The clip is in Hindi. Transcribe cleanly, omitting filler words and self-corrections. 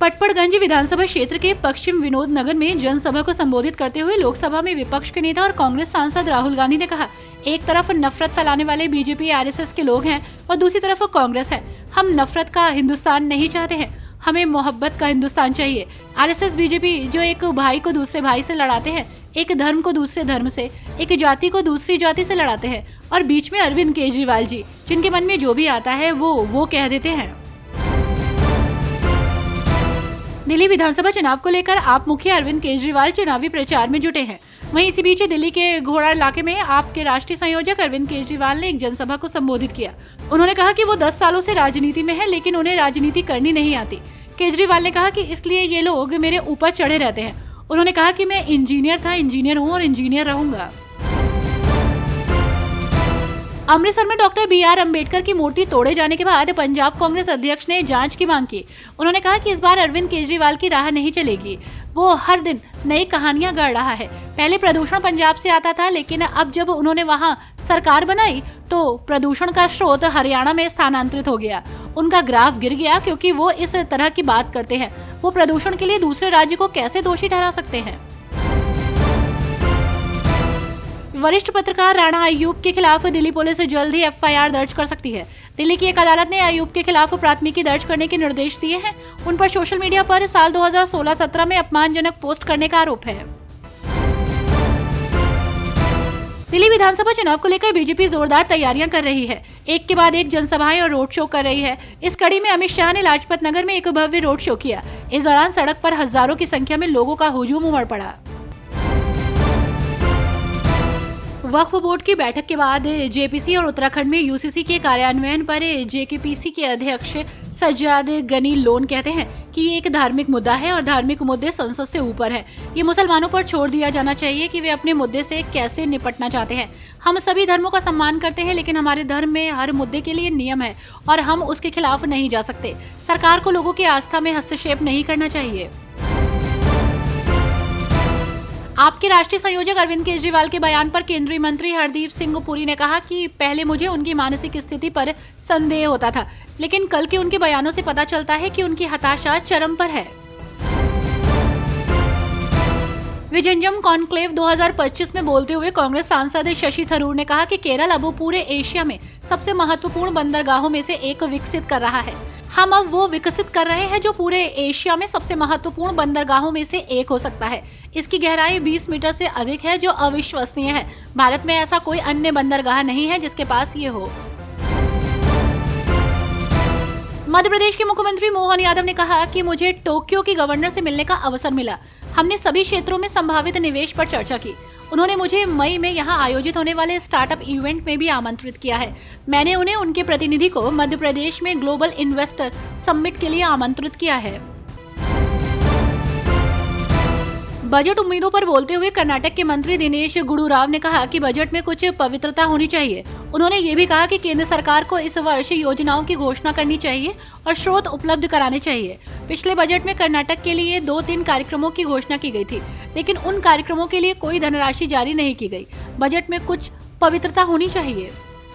पटपड़गंज विधानसभा क्षेत्र के पश्चिम विनोद नगर में जनसभा को संबोधित करते हुए लोकसभा में विपक्ष के नेता और कांग्रेस सांसद राहुल गांधी ने कहा, एक तरफ नफरत फैलाने वाले बीजेपी आरएसएस के लोग हैं और दूसरी तरफ कांग्रेस है। हम नफरत का हिंदुस्तान नहीं चाहते हैं, हमें मोहब्बत का हिंदुस्तान चाहिए। आरएसएस बीजेपी जो एक भाई को दूसरे भाई से लड़ाते हैं, एक धर्म को दूसरे धर्म से, एक जाति को दूसरी जाति से लड़ाते हैं और बीच में अरविंद केजरीवाल जी, जिनके मन में जो भी आता है वो कह देते हैं। दिल्ली विधानसभा चुनाव को लेकर आप मुखिया अरविंद केजरीवाल चुनावी प्रचार में जुटे हैं। वहीं इसी बीच दिल्ली के घोड़ा इलाके में आप के राष्ट्रीय संयोजक अरविंद केजरीवाल ने एक जनसभा को संबोधित किया। उन्होंने कहा कि वो 10 सालों से राजनीति में है, लेकिन उन्हें राजनीति करनी नहीं आती। केजरीवाल ने कहा कि इसलिए ये लोग मेरे ऊपर चढ़े रहते हैं। उन्होंने कहा कि मैं इंजीनियर था, इंजीनियर हूँ और इंजीनियर रहूंगा। अमृतसर में डॉक्टर BR अम्बेडकर की मूर्ति तोड़े जाने के बाद पंजाब कांग्रेस अध्यक्ष ने जांच की मांग की। उन्होंने कहा कि इस बार अरविंद केजरीवाल की राह नहीं चलेगी। वो हर दिन नई कहानियां गढ़ रहा है। पहले प्रदूषण पंजाब से आता था, लेकिन अब जब उन्होंने वहां सरकार बनाई तो प्रदूषण का स्रोत हरियाणा में स्थानांतरित हो गया। उनका ग्राफ गिर गया क्योंकि वो इस तरह की बात करते हैं। वो प्रदूषण के लिए दूसरे राज्य को कैसे दोषी ठहरा सकते हैं। वरिष्ठ पत्रकार राणा अयूब के खिलाफ दिल्ली पुलिस जल्द ही FIR दर्ज कर सकती है। दिल्ली की एक अदालत ने अयूब के खिलाफ प्राथमिकी दर्ज करने के निर्देश दिए हैं। उन पर सोशल मीडिया पर साल 2016-17 में अपमानजनक पोस्ट करने का आरोप है। दिल्ली विधानसभा चुनाव को लेकर बीजेपी जोरदार तैयारियां कर रही है। एक के बाद एक जनसभाएं और रोड शो कर रही है। इस कड़ी में अमित शाह ने लाजपत नगर में एक भव्य रोड शो किया। इस दौरान सड़क पर हजारों की संख्या में लोगों का हुजूम उमड़ पड़ा। वक्फ बोर्ड की बैठक के बाद JPC और उत्तराखंड में UCC के कार्यान्वयन पर JKPC के अध्यक्ष सज्जाद गनी लोन कहते हैं कि ये एक धार्मिक मुद्दा है और धार्मिक मुद्दे संसद से ऊपर है। ये मुसलमानों पर छोड़ दिया जाना चाहिए कि वे अपने मुद्दे से कैसे निपटना चाहते हैं। हम सभी धर्मों का सम्मान करते हैं, लेकिन हमारे धर्म में हर मुद्दे के लिए नियम है और हम उसके खिलाफ नहीं जा सकते। सरकार को लोगों की आस्था में हस्तक्षेप नहीं करना चाहिए। आपके राष्ट्रीय संयोजक अरविंद केजरीवाल के बयान पर केंद्रीय मंत्री हरदीप सिंह पुरी ने कहा कि पहले मुझे उनकी मानसिक स्थिति पर संदेह होता था, लेकिन कल के उनके बयानों से पता चलता है कि उनकी हताशा चरम पर है। विजयम कॉन्क्लेव 2025 में बोलते हुए कांग्रेस सांसद शशि थरूर ने कहा कि केरल अब पूरे एशिया में सबसे महत्वपूर्ण बंदरगाहों में से एक विकसित कर रहा है। हम अब वो विकसित कर रहे हैं जो पूरे एशिया में सबसे महत्वपूर्ण बंदरगाहों में से एक हो सकता है। इसकी गहराई 20 मीटर से अधिक है, जो अविश्वसनीय है। भारत में ऐसा कोई अन्य बंदरगाह नहीं है जिसके पास ये हो। मध्य प्रदेश के मुख्यमंत्री मोहन यादव ने कहा कि मुझे टोक्यो की गवर्नर से मिलने का अवसर मिला। हमने सभी क्षेत्रों में संभावित निवेश पर चर्चा की। उन्होंने मुझे मई में यहां आयोजित होने वाले स्टार्टअप इवेंट में भी आमंत्रित किया है। मैंने उन्हें उनके प्रतिनिधि को मध्य प्रदेश में ग्लोबल इन्वेस्टर समिट के लिए आमंत्रित किया है। बजट उम्मीदों पर बोलते हुए कर्नाटक के मंत्री दिनेश गुंडूराव ने कहा कि बजट में कुछ पवित्रता होनी चाहिए। उन्होंने ये भी कहा कि केंद्र सरकार को इस वर्ष योजनाओं की घोषणा करनी चाहिए और स्रोत उपलब्ध कराने चाहिए। पिछले बजट में कर्नाटक के लिए 2-3 कार्यक्रमों की घोषणा की गई थी, लेकिन उन कार्यक्रमों के लिए कोई धनराशि जारी नहीं की गई। बजट में कुछ पवित्रता होनी चाहिए।